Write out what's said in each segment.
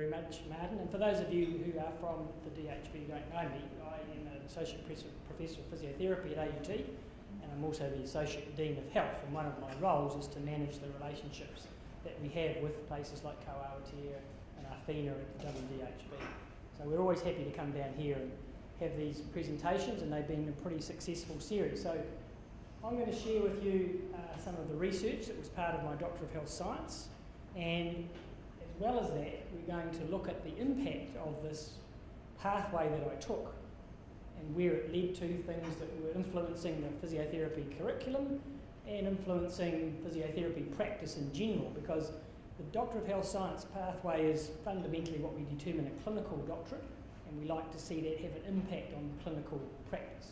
very much, Martin. And for those of you who are from the DHB who don't know me, I am an Associate Professor of Physiotherapy at AUT, and I'm also the Associate Dean of Health, and one of my roles is to manage the relationships that we have with places like Awatea and Athena at the DHB. So we're always happy to come down here and have these presentations, and they've been a pretty successful series. So I'm going to share with you some of the research that was part of my Doctor of Health Science, and as well as that, we're going to look at the impact of this pathway that I took and where it led to, things that were influencing the physiotherapy curriculum and influencing physiotherapy practice in general, because the Doctor of Health Science pathway is fundamentally what we determine a clinical doctorate, and we like to see that have an impact on clinical practice.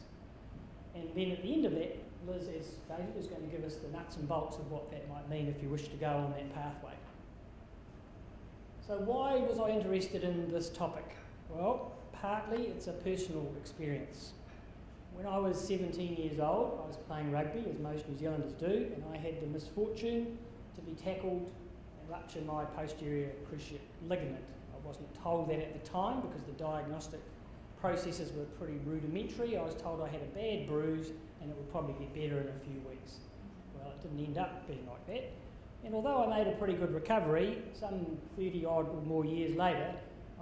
And then at the end of that, Liz, as stated, is going to give us the nuts and bolts of what that might mean if you wish to go on that pathway. So why was I interested in this topic? Well, partly it's a personal experience. When I was 17 years old, I was playing rugby, as most New Zealanders do, and I had the misfortune to be tackled and rupture my posterior cruciate ligament. I wasn't told that at the time because the diagnostic processes were pretty rudimentary. I was told I had a bad bruise and it would probably get better in a few weeks. Well, it didn't end up being like that. And although I made a pretty good recovery, some 30 odd or more years later,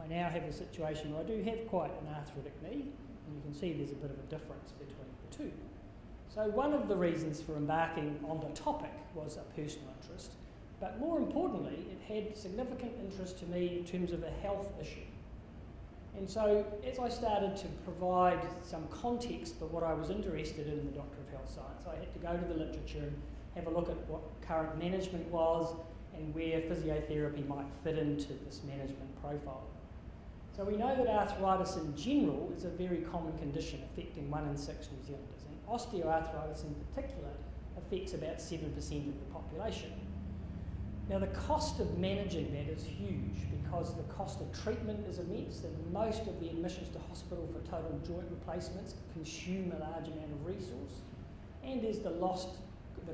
I now have a situation where I do have quite an arthritic knee, and you can see there's a bit of a difference between the two. So one of the reasons for embarking on the topic was a personal interest, but more importantly, it had significant interest to me in terms of a health issue. And so as I started to provide some context for what I was interested in the Doctor of Health Science, I had to go to the literature and have a look at what current management was and where physiotherapy might fit into this management profile. So we know that arthritis in general is a very common condition affecting 1 in 6 New Zealanders, and osteoarthritis in particular affects about 7% of the population. Now the cost of managing that is huge because the cost of treatment is immense, and most of the admissions to hospital for total joint replacements consume a large amount of resource, and there's the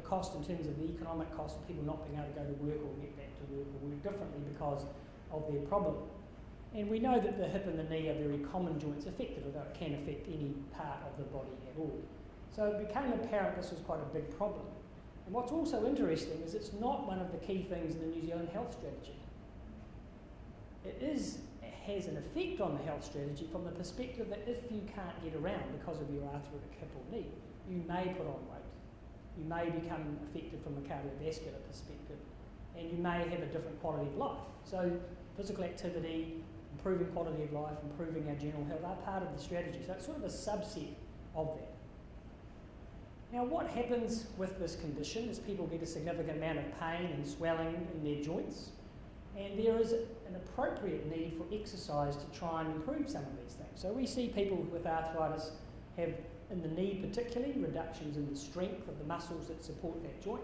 cost in terms of the economic cost of people not being able to go to work or get back to work or work differently because of their problem. And we know that the hip and the knee are very common joints affected, although it can affect any part of the body at all. So it became apparent this was quite a big problem. And what's also interesting is it's not one of the key things in the New Zealand health strategy. It has an effect on the health strategy from the perspective that if you can't get around because of your arthritic hip or knee, you may put on weight. You may become affected from a cardiovascular perspective, and you may have a different quality of life. So physical activity, improving quality of life, improving our general health are part of the strategy. So it's sort of a subset of that. Now what happens with this condition is people get a significant amount of pain and swelling in their joints, and there is an appropriate need for exercise to try and improve some of these things. So we see people with arthritis have, in the knee particularly, reductions in the strength of the muscles that support that joint.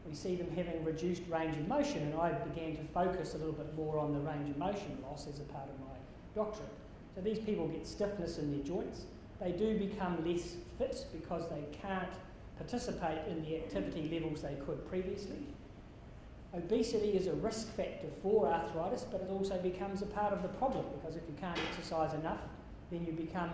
We see them having reduced range of motion, and I began to focus a little bit more on the range of motion loss as a part of my doctorate. So these people get stiffness in their joints. They do become less fit because they can't participate in the activity levels they could previously. Obesity is a risk factor for arthritis, but it also becomes a part of the problem because if you can't exercise enough, then you become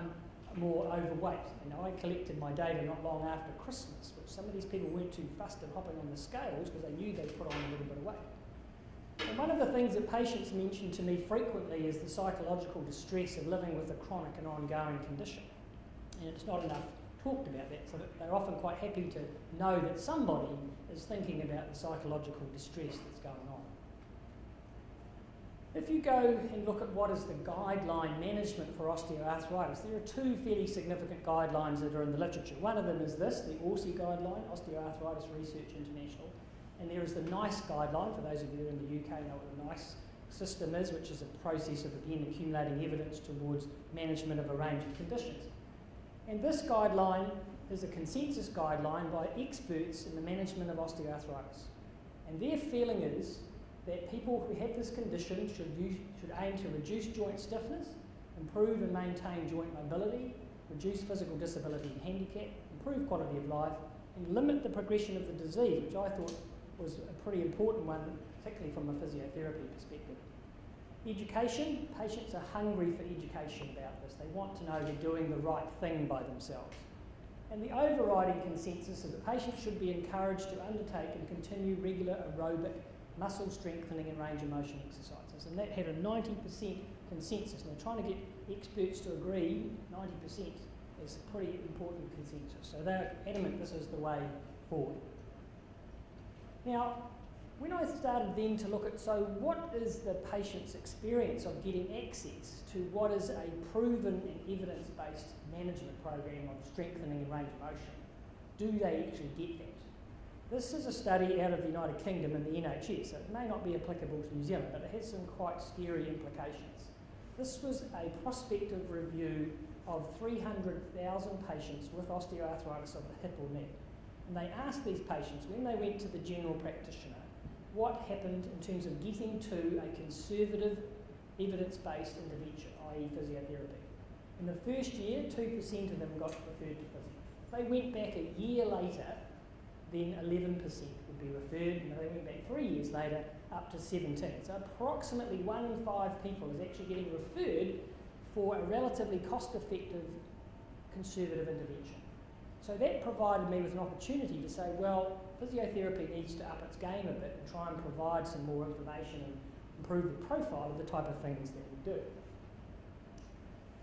more overweight. You know, I collected my data not long after Christmas, which some of these people weren't too fussed at hopping on the scales because they knew they'd put on a little bit of weight. And one of the things that patients mention to me frequently is the psychological distress of living with a chronic and ongoing condition. And it's not enough talked about that, so that they're often quite happy to know that somebody is thinking about the psychological distress that's going on. If you go and look at what is the guideline management for osteoarthritis, there are two fairly significant guidelines that are in the literature. One of them is this, the ORSI guideline, Osteoarthritis Research International, and there is the NICE guideline, for those of you in the UK know what the NICE system is, which is a process of, again, accumulating evidence towards management of a range of conditions. And this guideline is a consensus guideline by experts in the management of osteoarthritis. And their feeling is that people who have this condition should aim to reduce joint stiffness, improve and maintain joint mobility, reduce physical disability and handicap, improve quality of life, and limit the progression of the disease, which I thought was a pretty important one, particularly from a physiotherapy perspective. Education, patients are hungry for education about this. They want to know they're doing the right thing by themselves. And the overriding consensus is that patients should be encouraged to undertake and continue regular aerobic muscle strengthening and range of motion exercises. And that had a 90% consensus. Now, trying to get experts to agree, 90% is a pretty important consensus. So they're adamant this is the way forward. Now, when I started then to look at, so what is the patient's experience of getting access to what is a proven and evidence-based management program of strengthening and range of motion? Do they actually get that? This is a study out of the United Kingdom and the NHS, so it may not be applicable to New Zealand, but it has some quite scary implications. This was a prospective review of 300,000 patients with osteoarthritis of the hip or knee. And they asked these patients, when they went to the general practitioner, what happened in terms of getting to a conservative, evidence-based intervention, i.e. physiotherapy. In the first year, 2% of them got referred to physio. If they went back a year later, then 11% would be referred, and if they went back 3 years later, up to 17. So approximately 1 in 5 people is actually getting referred for a relatively cost-effective, conservative intervention. So that provided me with an opportunity to say, well, physiotherapy needs to up its game a bit and try and provide some more information and improve the profile of the type of things that we do.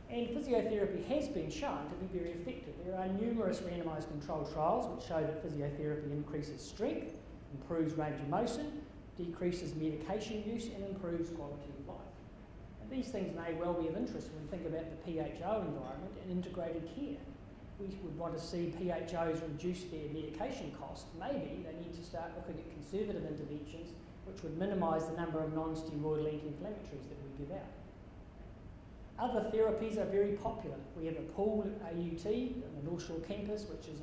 And physiotherapy has been shown to be very effective. There are numerous randomised controlled trials which show that physiotherapy increases strength, improves range of motion, decreases medication use and improves quality of life. And these things may well be of interest when we think about the PHO environment and integrated care. We would want to see PHOs reduce their medication costs. Maybe they need to start looking at conservative interventions which would minimise the number of non-steroidal anti-inflammatories that we give out. Other therapies are very popular. We have a pool at AUT on the North Shore campus which is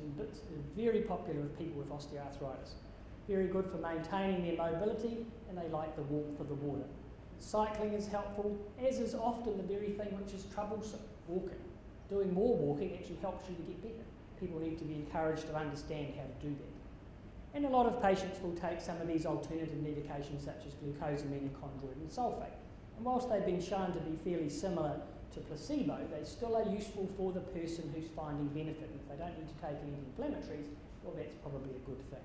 very popular with people with osteoarthritis. Very good for maintaining their mobility, and they like the walk for the water. Cycling is helpful, as is often the very thing which is troublesome, walking. Doing more walking actually helps you to get better. People need to be encouraged to understand how to do that. And a lot of patients will take some of these alternative medications such as glucosamine and chondroitin and sulfate. And whilst they've been shown to be fairly similar to placebo, they still are useful for the person who's finding benefit. And if they don't need to take any anti-inflammatories, well, that's probably a good thing.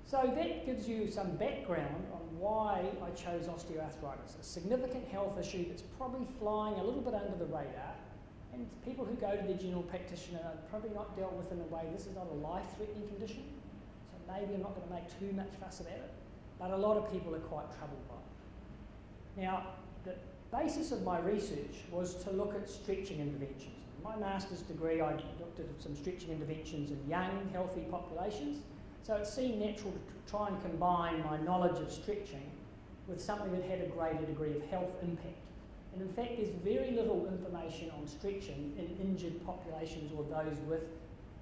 So that gives you some background on why I chose osteoarthritis, a significant health issue that's probably flying a little bit under the radar. And people who go to their general practitioner are probably not dealt with in a way, this is not a life-threatening condition, so maybe I'm not going to make too much fuss about it, but a lot of people are quite troubled by it. Now, the basis of my research was to look at stretching interventions. In my master's degree, I looked at some stretching interventions in young, healthy populations, so it seemed natural to try and combine my knowledge of stretching with something that had a greater degree of health impact. And in fact, there's very little information on stretching in injured populations or those with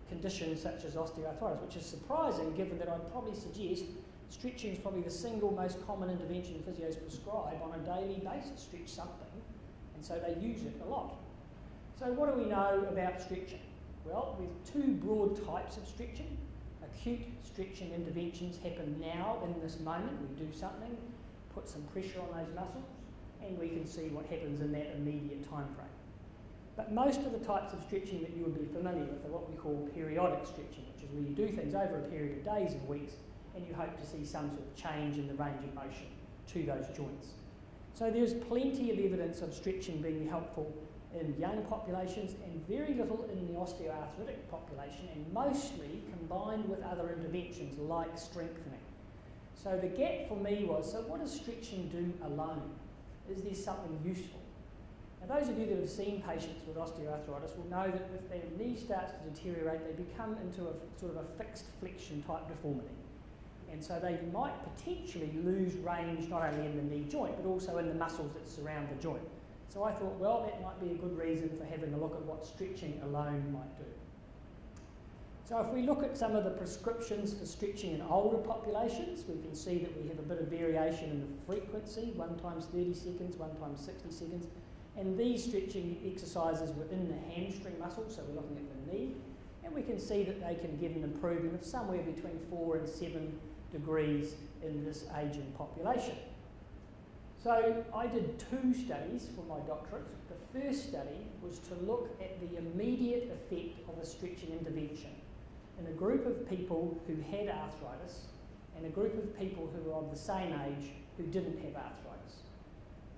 conditions such as osteoarthritis, which is surprising given that I'd probably suggest stretching is probably the single most common intervention physios prescribe on a daily basis, stretch something, and so they use it a lot. So what do we know about stretching? Well, there's two broad types of stretching. Acute stretching interventions happen now in this moment. We do something, put some pressure on those muscles, and we can see what happens in that immediate time frame. But most of the types of stretching that you would be familiar with are what we call periodic stretching, which is where you do things over a period of days and weeks, and you hope to see some sort of change in the range of motion to those joints. So there's plenty of evidence of stretching being helpful in young populations and very little in the osteoarthritic population, and mostly combined with other interventions like strengthening. So the gap for me was, so what does stretching do alone? Is there something useful? Now those of you that have seen patients with osteoarthritis will know that if their knee starts to deteriorate, they become into a sort of a fixed flexion type deformity. And so they might potentially lose range not only in the knee joint, but also in the muscles that surround the joint. So I thought, well, that might be a good reason for having a look at what stretching alone might do. So if we look at some of the prescriptions for stretching in older populations, we can see that we have a bit of variation in the frequency, 1 times 30 seconds, 1 times 60 seconds. And these stretching exercises were in the hamstring muscle, so we're looking at the knee. And we can see that they can get an improvement of somewhere between 4 and 7 degrees in this aging population. So I did 2 studies for my doctorate. The first study was to look at the immediate effect of a stretching intervention in a group of people who had arthritis and a group of people who were of the same age who didn't have arthritis.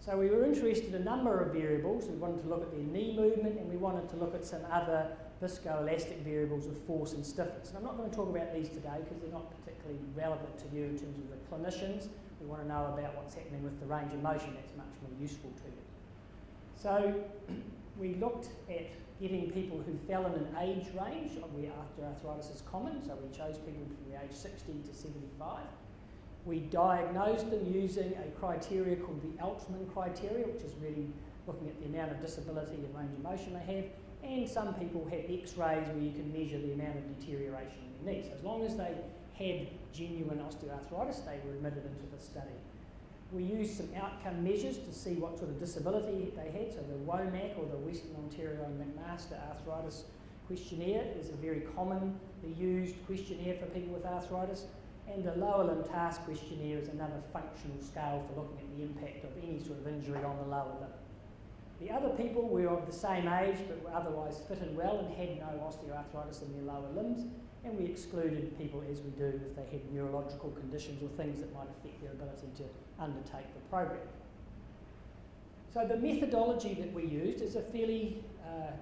So we were interested in a number of variables. We wanted to look at their knee movement, and we wanted to look at some other viscoelastic variables of force and stiffness. And I'm not going to talk about these today because they're not particularly relevant to you in terms of the clinicians. We want to know about what's happening with the range of motion. That's much more useful to you. So we looked at getting people who fell in an age range of where osteoarthritis is common. So we chose people from the age 60 to 75. We diagnosed them using a criteria called the Altman criteria, which is really looking at the amount of disability and range of motion they have. And some people had x-rays where you can measure the amount of deterioration in their knees. So as long as they had genuine osteoarthritis, they were admitted into the study. We used some outcome measures to see what sort of disability they had. So the WOMAC, or the Western Ontario McMaster Arthritis Questionnaire, is a very commonly used questionnaire for people with arthritis. And the lower limb task questionnaire is another functional scale for looking at the impact of any sort of injury on the lower limb. The other people were of the same age but were otherwise fitted well and had no osteoarthritis in their lower limbs, and we excluded people, as we do, if they had neurological conditions or things that might affect their ability to undertake the program. So the methodology that we used is a fairly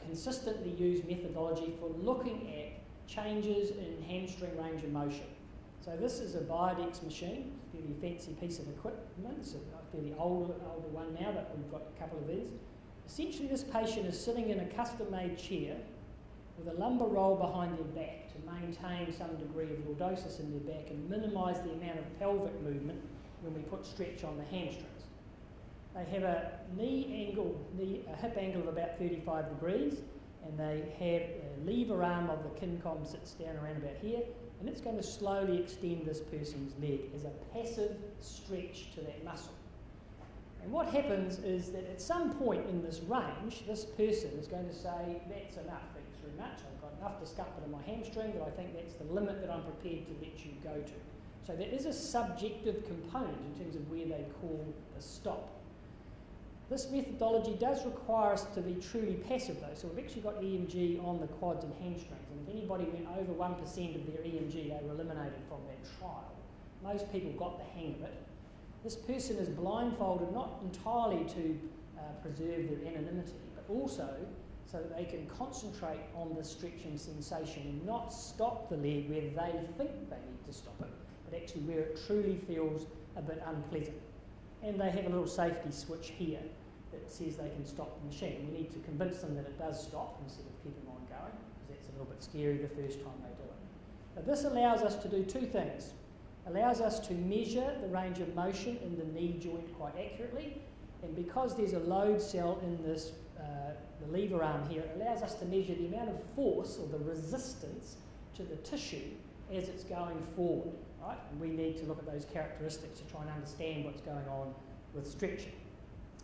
consistently used methodology for looking at changes in hamstring range of motion. So this is a Biodex machine, a fairly fancy piece of equipment. It's a fairly older one now, but we've got a couple of these. Essentially, this patient is sitting in a custom-made chair with a lumbar roll behind their back to maintain some degree of lordosis in their back and minimise the amount of pelvic movement when we put stretch on the hamstrings. They have a hip angle of about 35 degrees, and they have a lever arm of the kincom sits down around about here, and it's going to slowly extend this person's leg as a passive stretch to that muscle. And what happens is that at some point in this range, this person is going to say, that's enough, thanks very much, I've got enough discomfort in my hamstring, but I think that's the limit that I'm prepared to let you go to. So there is a subjective component in terms of where they call the stop. This methodology does require us to be truly passive though, so we've actually got EMG on the quads and hamstrings, and if anybody went over 1% of their EMG, they were eliminated from that trial. Most people got the hang of it. This person is blindfolded not entirely to preserve their anonymity, but also so that they can concentrate on the stretching sensation and not stop the leg where they think they need to stop it, but actually where it truly feels a bit unpleasant. And they have a little safety switch here that says they can stop the machine. We need to convince them that it does stop instead of keeping on going, because that's a little bit scary the first time they do it. But this allows us to do 2 things. Allows us to measure the range of motion in the knee joint quite accurately, and because there's a load cell in this the lever arm here, it allows us to measure the amount of force or the resistance to the tissue as it's going forward, right? And we need to look at those characteristics to try and understand what's going on with stretching.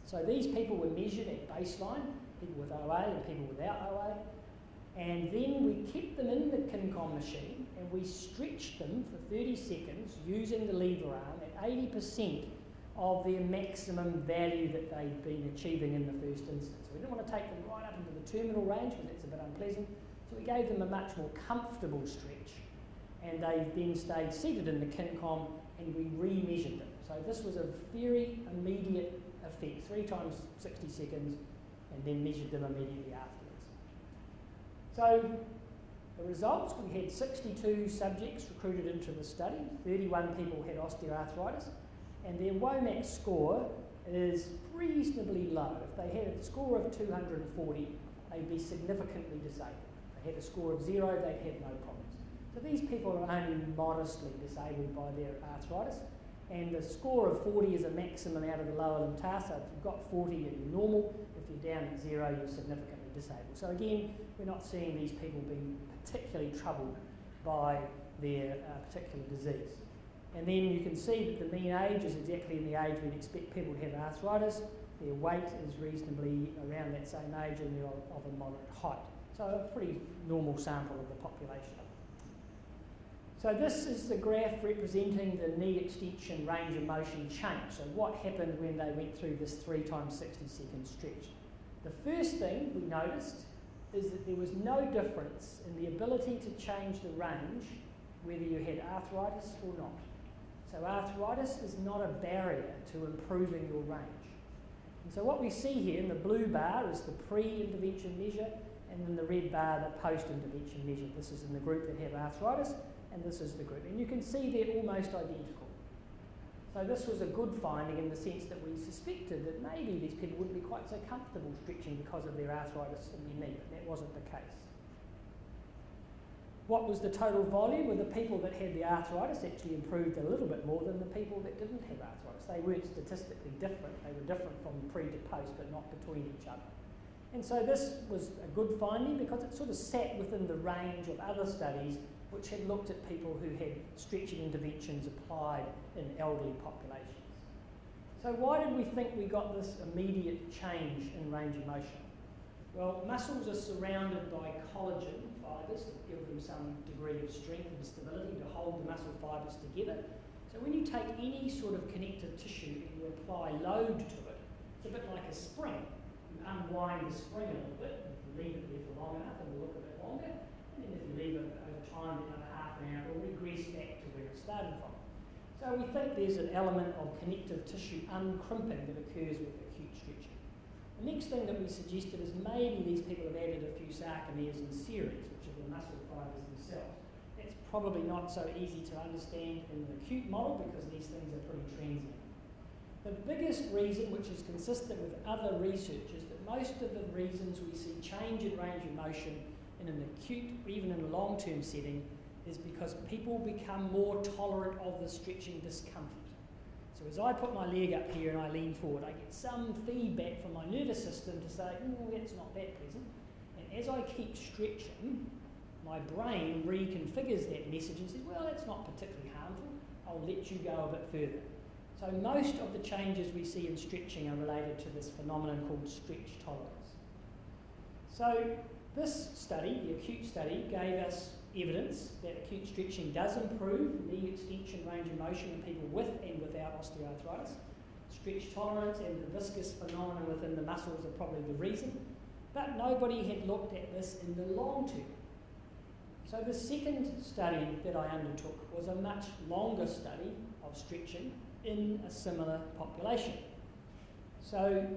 So these people were measured at baseline, people with OA and people without OA, and then we kept them in the kincom machine and we stretched them for 30 seconds using the lever arm at 80% of their maximum value that they'd been achieving in the first instance. So we didn't want to take them right up into the terminal range because that's a bit unpleasant, so we gave them a much more comfortable stretch, and they then stayed seated in the kincom and we re-measured them. So this was a very immediate effect, 3 times 60 seconds, and then measured them immediately afterwards. So the results, we had 62 subjects recruited into the study, 31 people had osteoarthritis, and their WOMAC score is reasonably low. If they had a score of 240, they'd be significantly disabled. If they had a score of 0, they'd have no problems. So these people are only modestly disabled by their arthritis, and the score of 40 is a maximum out of the lower limb task. So if you've got 40, you're normal. If you're down at 0, you're significantly disabled. So again, we're not seeing these people being particularly troubled by their particular disease. And then you can see that the mean age is exactly in the age we'd expect people to have arthritis. Their weight is reasonably around that same age, and they're of a moderate height. So a pretty normal sample of the population. So this is the graph representing the knee extension range of motion change. So what happened when they went through this 3 times 60 second stretch. The first thing we noticed is that there was no difference in the ability to change the range whether you had arthritis or not. So arthritis is not a barrier to improving your range. And so what we see here in the blue bar is the pre-intervention measure, and then the red bar, the post-intervention measure. This is in the group that have arthritis, and this is the group. And you can see they're almost identical. So this was a good finding in the sense that we suspected that maybe these people wouldn't be quite so comfortable stretching because of their arthritis in their knee, but that wasn't the case. What was the total volume? Well, the people that had the arthritis actually improved a little bit more than the people that didn't have arthritis. They weren't statistically different. They were different from pre to post, but not between each other. And so this was a good finding because it sort of sat within the range of other studies which had looked at people who had stretching interventions applied in elderly populations. So why did we think we got this immediate change in range of motion? Well, muscles are surrounded by collagen fibres to give them some degree of strength and stability to hold the muscle fibres together. So when you take any sort of connective tissue and you apply load to it, it's a bit like a spring. You unwind the spring a little bit, and if you leave it there for long enough, it'll look a bit longer, and then if you leave it over time, another half an hour, it'll regress back to where it started from. So we think there's an element of connective tissue uncrimping that occurs with acute stretching. The next thing that we suggested is maybe these people have added a few sarcomeres in series, which are the muscle fibres themselves. That's probably not so easy to understand in the acute model because these things are pretty transient. The biggest reason, which is consistent with other research, is that most of the reasons we see change in range of motion in an acute or even in a long-term setting is because people become more tolerant of the stretching discomfort. So as I put my leg up here and I lean forward, I get some feedback from my nervous system to say, oh, that's not that pleasant. And as I keep stretching, my brain reconfigures that message and says, well, that's not particularly harmful. I'll let you go a bit further. So most of the changes we see in stretching are related to this phenomenon called stretch tolerance. So this study, the acute study, gave us evidence that acute stretching does improve knee extension range of motion in people with and without osteoarthritis. Stretch tolerance and the viscous phenomenon within the muscles are probably the reason, but nobody had looked at this in the long term. So the second study that I undertook was a much longer study of stretching in a similar population. So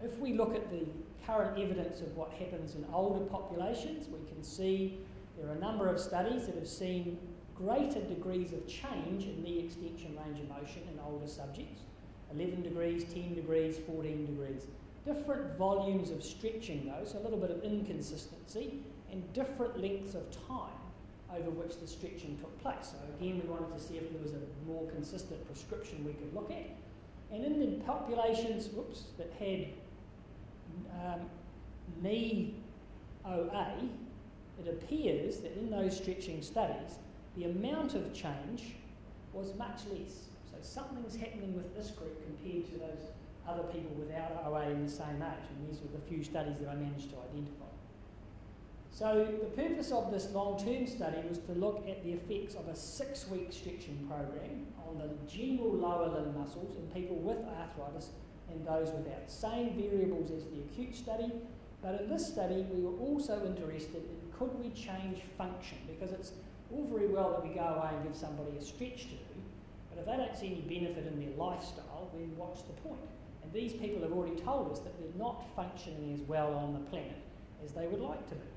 if we look at the current evidence of what happens in older populations, we can see there are a number of studies that have seen greater degrees of change in knee extension range of motion in older subjects, 11 degrees, 10 degrees, 14 degrees. Different volumes of stretching though, so a little bit of inconsistency, and different lengths of time over which the stretching took place. So again, we wanted to see if there was a more consistent prescription we could look at. And in the populations that had knee OA, it appears that in those stretching studies, the amount of change was much less. So something's happening with this group compared to those other people without OA in the same age, and these were the few studies that I managed to identify. So the purpose of this long-term study was to look at the effects of a 6-week stretching program on the general lower limb muscles in people with arthritis and those without. Same variables as the acute study, but in this study we were also interested in could we change function, because it's all very well that we go away and give somebody a stretch to do, but if they don't see any benefit in their lifestyle, then what's the point? And these people have already told us that they're not functioning as well on the planet as they would like to be.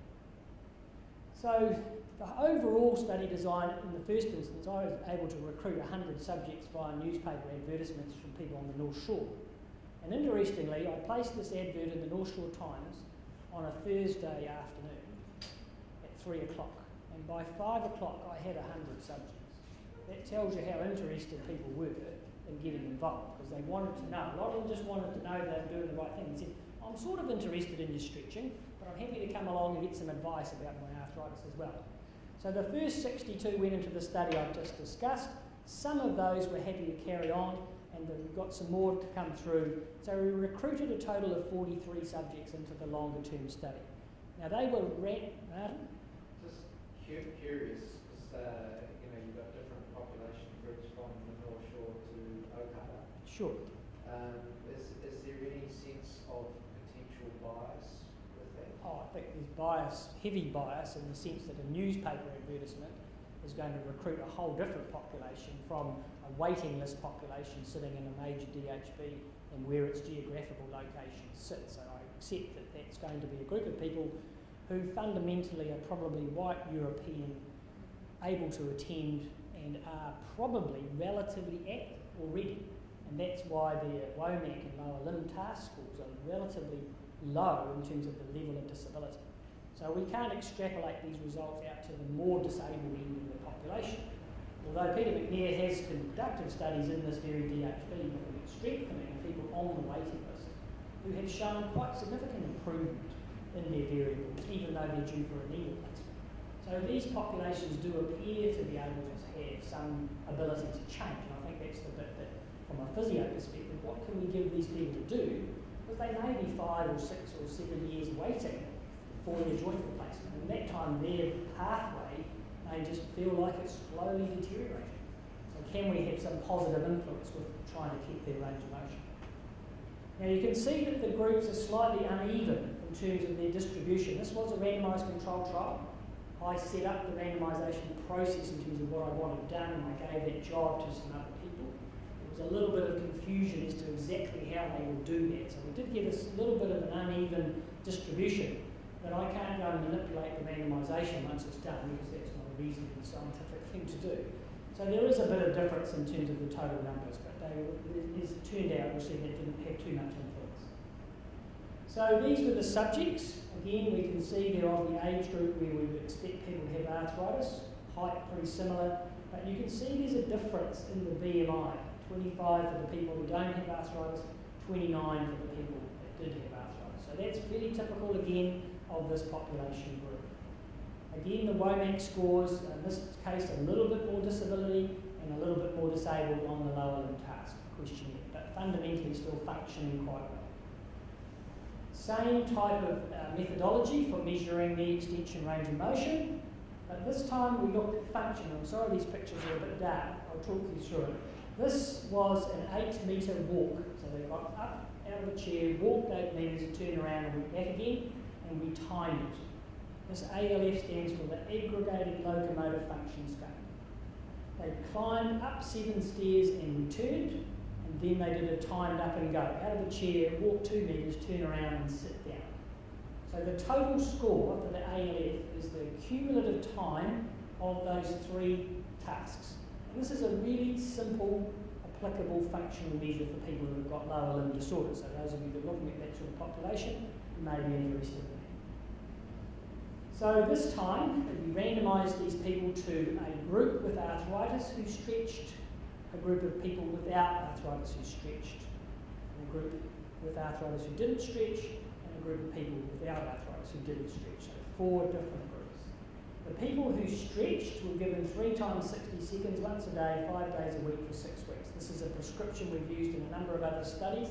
So the overall study design, in the first instance, I was able to recruit 100 subjects via newspaper advertisements from people on the North Shore. And interestingly, I placed this advert in the North Shore Times on a Thursday afternoon at 3 o'clock. And by 5 o'clock, I had 100 subjects. That tells you how interested people were in getting involved, because they wanted to know. A lot of them just wanted to know they were doing the right thing. They said, I'm sort of interested in your stretching, but I'm happy to come along and get some advice about my arthritis as well. So the first 62 went into the study I've just discussed. Some of those were happy to carry on, and we've got some more to come through. So we recruited a total of 43 subjects into the longer term study. Now they were Just curious, because population groups from the North Shore to Awatea. Sure. Is there any sense of potential bias with that? Oh, I think there's bias, heavy bias, in the sense that a newspaper advertisement is going to recruit a whole different population from a waiting list population sitting in a major DHB and where its geographical location sits. So I accept that that's going to be a group of people who fundamentally are probably white European, able to attend and are probably relatively active already. And that's why their WOMAC and lower limb task scores are relatively low in terms of the level of disability. So we can't extrapolate these results out to the more disabled end of the population. Although Peter McNair has conducted studies in this very DHB looking at strengthening people on the waiting list who have shown quite significant improvement in their variables, even though they're due for a knee replacement. So these populations do appear to be able to have some ability to change, and I think that's the bit that, from a physio perspective, what can we give these people to do? Because they may be 5 or 6 or 7 years waiting for their joint replacement, and that time their pathway may just feel like it's slowly deteriorating. So can we have some positive influence with trying to keep their range of motion? Now you can see that the groups are slightly uneven in terms of their distribution. This was a randomised controlled trial. I set up the randomisation process in terms of what I wanted done, and I gave that job to some other people. There was a little bit of confusion as to exactly how they would do that. So we did get a little bit of an uneven distribution, but I can't go and manipulate the randomisation once it's done, because that's not a reasonable scientific thing to do. So there is a bit of difference in terms of the total numbers, but as it turned out, we'll see that didn't have too much influence. So these were the subjects. Again, we can see they're of the age group where we would expect people to have arthritis. Height pretty similar, but you can see there's a difference in the BMI. 25 for the people who don't have arthritis, 29 for the people that did have arthritis. So that's fairly typical again of this population group. Again, the WOMAC scores, in this case, a little bit more disability and a little bit more disabled on the lower limb task questionnaire, but fundamentally still functioning quite well. Same type of methodology for measuring the extension range of motion, but this time we looked at function. I'm sorry these pictures are a bit dark, I'll talk you through it. This was an 8-metre walk, so they got up out of the chair, walked 8 metres, turned around and went back again, and we timed it. This ALF stands for the Aggregated Locomotor Function Scale. They climbed up 7 stairs and returned, and then they did a timed up and go. Out of the chair, walk 2 metres, turn around and sit down. So the total score for the ALF is the cumulative time of those 3 tasks. And this is a really simple, applicable functional measure for people who have got lower limb disorders. So those of you that are looking at that sort of population, you may be interested in that. So this time, we randomised these people to a group with arthritis who stretched, a group of people without arthritis who stretched, a group with arthritis who didn't stretch, and a group of people without arthritis who didn't stretch. So 4 different groups. The people who stretched were given 3 times 60 seconds, once a day, 5 days a week for 6 weeks. This is a prescription we've used in a number of other studies,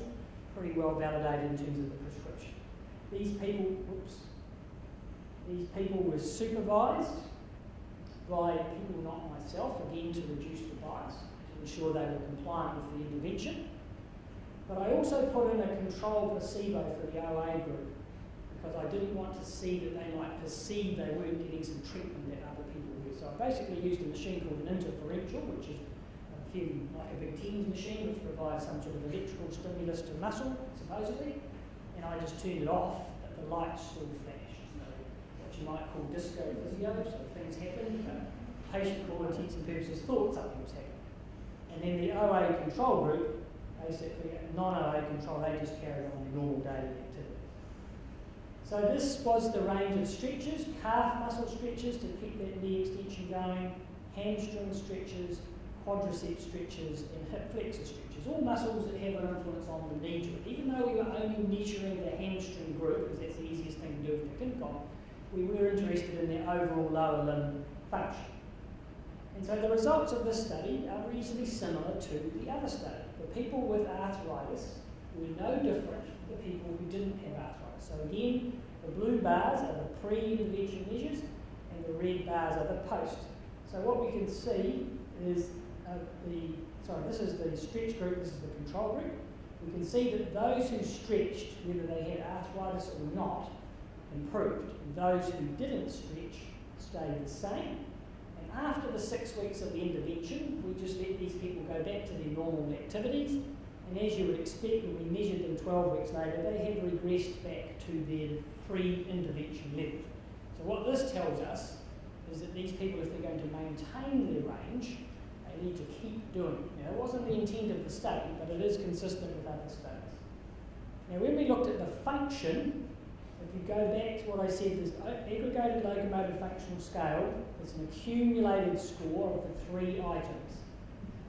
pretty well validated in terms of the prescription. These people were supervised by people, not myself, again to reduce the bias, to ensure they were compliant with the intervention. But I also put in a control placebo for the OA group, because I didn't want to see that they might perceive they weren't getting some treatment that other people were. So I basically used a machine called an interferential, which is like a big TENS machine, which provides some sort of electrical stimulus to muscle, supposedly, and I just turned it off, but the lights still flashed. You might call disco physio, so things happen, but the patient, for all intents and purposes, thought something was happening. And then the OA control group, basically non-OA control, they just carried on their normal daily activity. So this was the range of stretches: calf muscle stretches to keep that knee extension going, hamstring stretches, quadricep stretches, and hip flexor stretches, all muscles that have an influence on the knee joint. Even though we were only measuring the hamstring group, because that's the easiest thing to do with the income, we were interested in their overall lower limb function. And so the results of this study are reasonably similar to the other study. The people with arthritis were no different from the people who didn't have arthritis. So again, the blue bars are the pre-intervention measures and the red bars are the post. So what we can see is this is the stretch group, this is the control group. We can see that those who stretched, whether they had arthritis or not, improved. And those who didn't stretch stayed the same. And after the 6 weeks of the intervention, we just let these people go back to their normal activities. And as you would expect, when we measured them 12 weeks later, they had regressed back to their pre-intervention levels. So what this tells us is that these people, if they're going to maintain their range, they need to keep doing it. Now, it wasn't the intent of the study, but it is consistent with other studies. Now, when we looked at the function, if you go back to what I said, this aggregated locomotor functional scale, it's an accumulated score of the 3 items.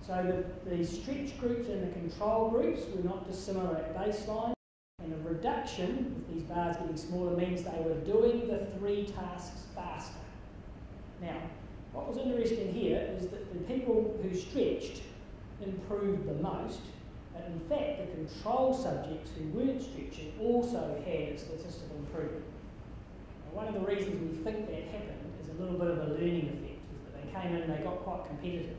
So the stretch groups and the control groups were not dissimilar at baseline, and a reduction, with these bars getting smaller, means they were doing the 3 tasks faster. Now, what was interesting here is that the people who stretched improved the most, and in fact the control subjects who weren't stretching also had a statistical improvement. Now, one of the reasons we think that happened is a little bit of a learning effect, is that they came in and they got quite competitive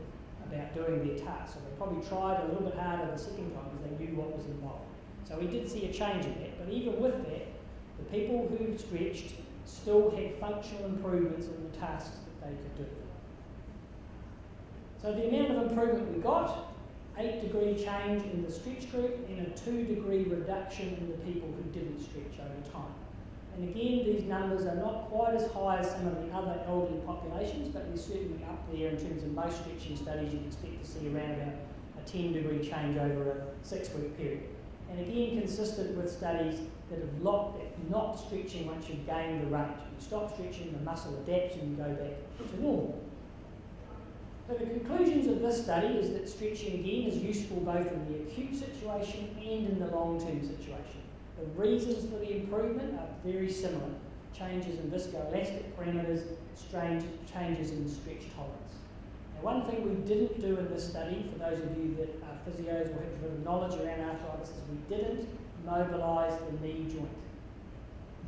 about doing their tasks, so they probably tried a little bit harder the second time because they knew what was involved. So we did see a change in that, but even with that, the people who stretched still had functional improvements in the tasks that they could do. So the amount of improvement we got, 8-degree change in the stretch group and a 2-degree reduction in the people who didn't stretch over time. And again, these numbers are not quite as high as some of the other elderly populations, but they're certainly up there in terms of most stretching studies. You'd expect to see around about a 10-degree change over a 6-week period. And again, consistent with studies that have looked at not stretching once you've gained the range. You stop stretching, the muscle adapts and you go back to normal. So the conclusions of this study is that stretching again is useful both in the acute situation and in the long-term situation. The reasons for the improvement are very similar. Changes in viscoelastic parameters, changes in stretch tolerance. Now, one thing we didn't do in this study, for those of you that are physios or have a bit of knowledge around arthritis, is we didn't mobilise the knee joint.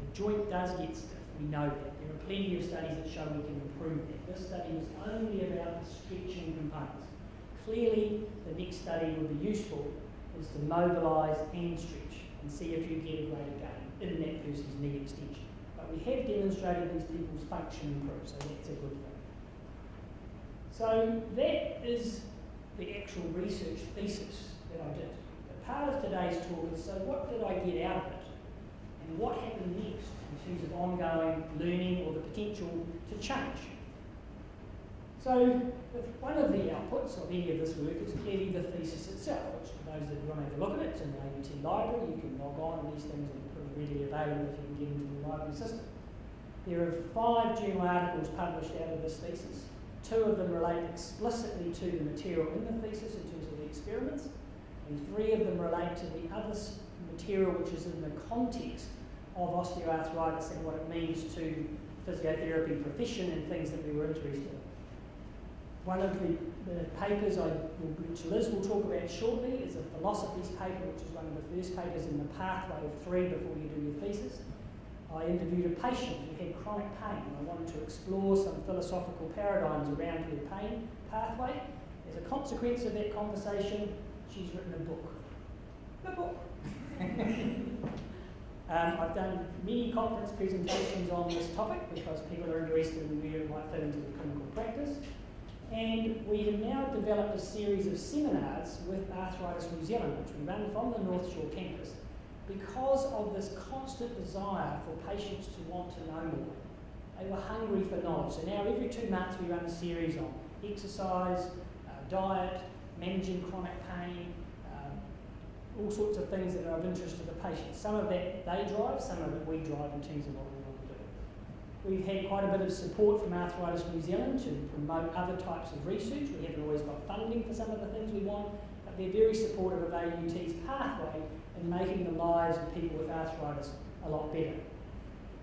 The joint does get stiff, we know that. There are plenty of studies that show we can improve that. This study was only about the stretching components. Clearly, the next study would be useful is to mobilise and stretch and see if you get a greater gain in that person's knee extension. But we have demonstrated these people's function improves, so that's a good thing. So that is the actual research thesis that I did. But part of today's talk is, so what did I get out of it? And what happened next in terms of ongoing learning or the potential to change? So one of the outputs of any of this work is clearly the thesis itself, which for those that want to have a look at it, it's in the AUT library. You can log on, and these things are pretty readily available if you can get into the library system. There are 5 journal articles published out of this thesis. 2 of them relate explicitly to the material in the thesis in terms of the experiments, and 3 of them relate to the other material which is in the context of osteoarthritis and what it means to the physiotherapy profession and things that we were interested in. One of the papers which Liz will talk about shortly is a philosophies paper, which is one of the first papers in the pathway of 3 before you do your thesis. I interviewed a patient who had chronic pain, and I wanted to explore some philosophical paradigms around her pain pathway. As a consequence of that conversation, she's written a book. The book. I've done many conference presentations on this topic because people are interested in where it might fit into the clinical practice. And we have now developed a series of seminars with Arthritis New Zealand, which we run from the North Shore campus, because of this constant desire for patients to want to know more. They were hungry for knowledge. So now every 2 months we run a series on exercise, diet, managing chronic pain, all sorts of things that are of interest to the patient. Some of that they drive, some of it we drive in terms of what we want to do. We've had quite a bit of support from Arthritis New Zealand to promote other types of research. We haven't always got funding for some of the things we want, but they're very supportive of AUT's pathway in making the lives of people with arthritis a lot better.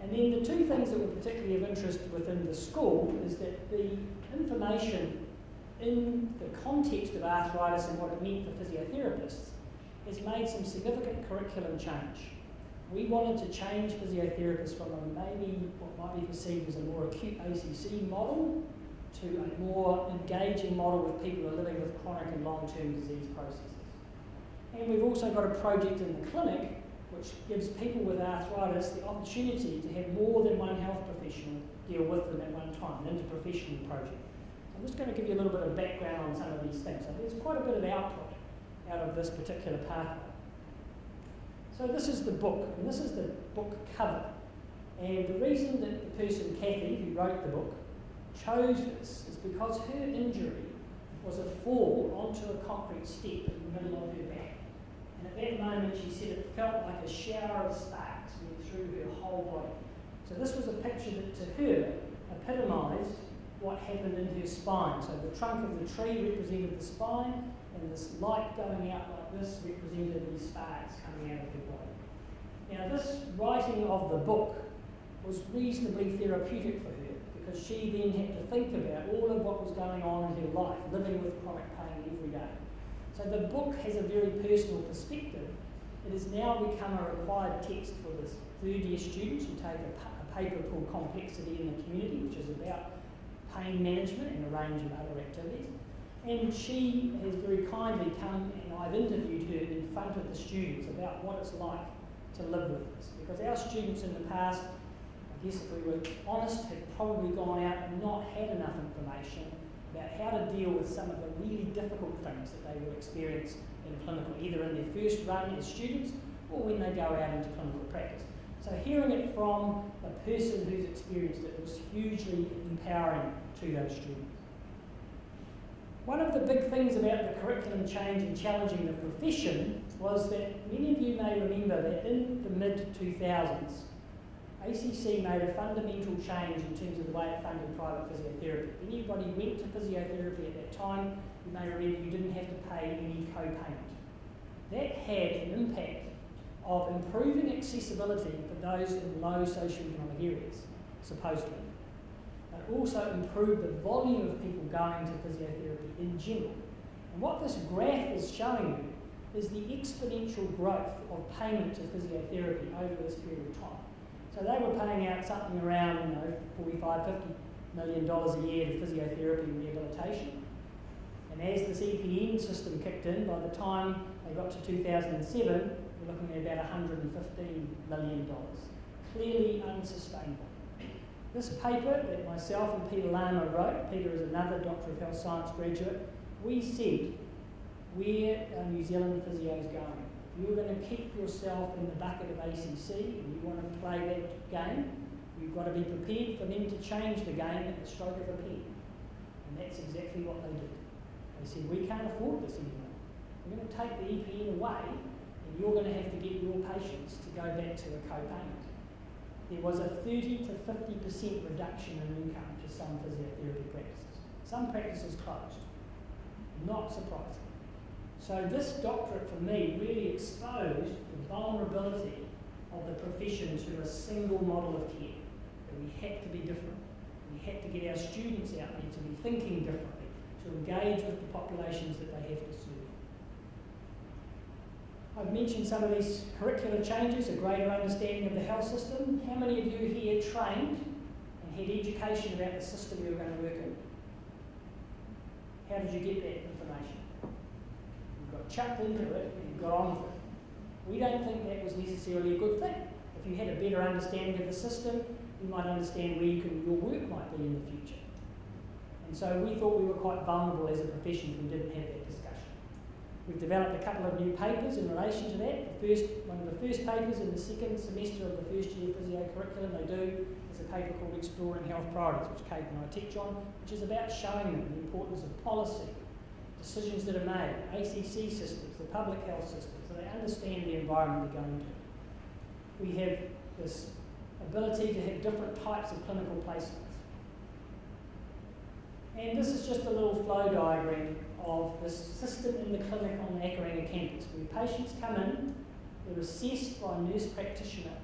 And then the 2 things that were particularly of interest within the school is that the information in the context of arthritis and what it meant for physiotherapists has made some significant curriculum change. We wanted to change physiotherapists from maybe what might be perceived as a more acute ACC model to a more engaging model with people who are living with chronic and long-term disease processes. And we've also got a project in the clinic which gives people with arthritis the opportunity to have more than one health professional deal with them at one time, an interprofessional project. I'm just going to give you a little bit of background on some of these things. So there's quite a bit of output out of this particular pathway. So this is the book, and this is the book cover. And the reason that the person, Kathy, who wrote the book, chose this is because her injury was a fall onto a concrete step in the middle of her back. And at that moment she said it felt like a shower of sparks went through her whole body. So this was a picture that to her epitomised what happened in her spine. So the trunk of the tree represented the spine, and this light going out like this represented these sparks coming out of her body. Now this writing of the book was reasonably therapeutic for her, because she then had to think about all of what was going on in her life, living with chronic pain every day. So the book has a very personal perspective. It has now become a required text for the third-year students who take a paper called Complexity in the Community, which is about pain management and a range of other activities. And she has very kindly come, and I've interviewed her in front of the students about what it's like to live with this. Because our students in the past, I guess if we were honest, had probably gone out and not had enough information about how to deal with some of the really difficult things that they will experience in clinical, either in their first run as students or when they go out into clinical practice. So hearing it from a person who's experienced it was hugely empowering to those students. One of the big things about the curriculum change and challenging the profession was that many of you may remember that in the mid-2000s, ACC made a fundamental change in terms of the way it funded private physiotherapy. If anybody went to physiotherapy at that time, you may remember you didn't have to pay any co-payment. That had an impact of improving accessibility for those in low socioeconomic areas, supposedly. It also improved the volume of people going to physiotherapy in general. And what this graph is showing you is the exponential growth of payment to physiotherapy over this period of time. So they were paying out something around, $45–50 million a year to physiotherapy and rehabilitation. And as this EPN system kicked in, by the time they got to 2007, we're looking at about $115 million. Clearly unsustainable. This paper that myself and Peter Lama wrote, Peter is another Doctor of Health Science graduate, we said where are New Zealand physios going? If you're going to keep yourself in the bucket of ACC and you want to play that game, you've got to be prepared for them to change the game at the stroke of a pen. And that's exactly what they did. They said, we can't afford this anymore. We're going to take the EPN away and you're going to have to get your patients to go back to a co-payment. There was a 30 to 50% reduction in income to some physiotherapy practices. Some practices closed. Not surprising. So this doctorate for me really exposed the vulnerability of the profession to a single model of care. That we had to be different. We had to get our students out there to be thinking differently, to engage with the populations that they have to serve. I've mentioned some of these curricular changes, a greater understanding of the health system. How many of you here trained and had education about the system you were going to work in? How did you get that information? You got chucked into it and you got on with it. We don't think that was necessarily a good thing. If you had a better understanding of the system, you might understand where your work might be in the future. And so we thought we were quite vulnerable as a profession if we didn't have that discussion. We've developed a couple of new papers in relation to that. One of the first papers in the second semester of the first year physio curriculum they do is a paper called Exploring Health Priorities, which Kate and I teach on, which is about showing them the importance of policy, decisions that are made, ACC systems, the public health system, so they understand the environment they're going to. We have this ability to have different types of clinical placements. And this is just a little flow diagram of the system in the clinic on the Aggregated campus, where patients come in, they're assessed by a nurse practitioner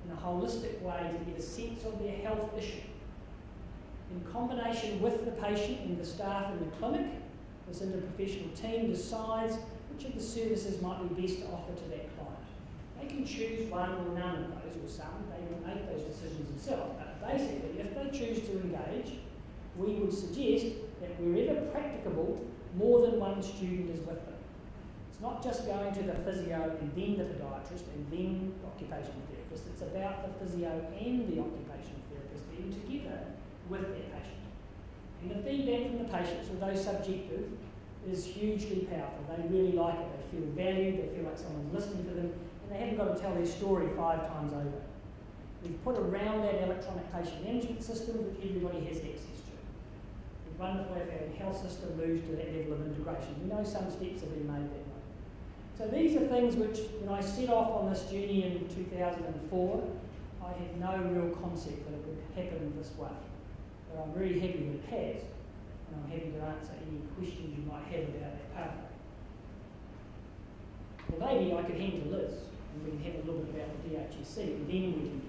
in a holistic way to get a sense of their health issue. In combination with the patient and the staff in the clinic, this interprofessional team decides which of the services might be best to offer to that client. They can choose one or none of those, or some. They will make those decisions themselves. But basically, if they choose to engage, we would suggest that wherever practicable, more than one student is with them. It's not just going to the physio and then the podiatrist and then the occupational therapist. It's about the physio and the occupational therapist being together with their patient. And the feedback from the patients, although subjective, is hugely powerful. They really like it. They feel valued. They feel like someone's listening to them, and they haven't got to tell their story 5 times over. We've put around that electronic patient management system that everybody has access to. It's wonderful if our health system moves to that level of integration. We know some steps have been made that way. So these are things which, when I set off on this journey in 2004, I had no real concept that it would happen this way. But I'm very happy that it has, and I'm happy to answer any questions you might have about that pathway. Well, maybe I could hand to Liz, and we can have a little bit about the DHSC, and then we can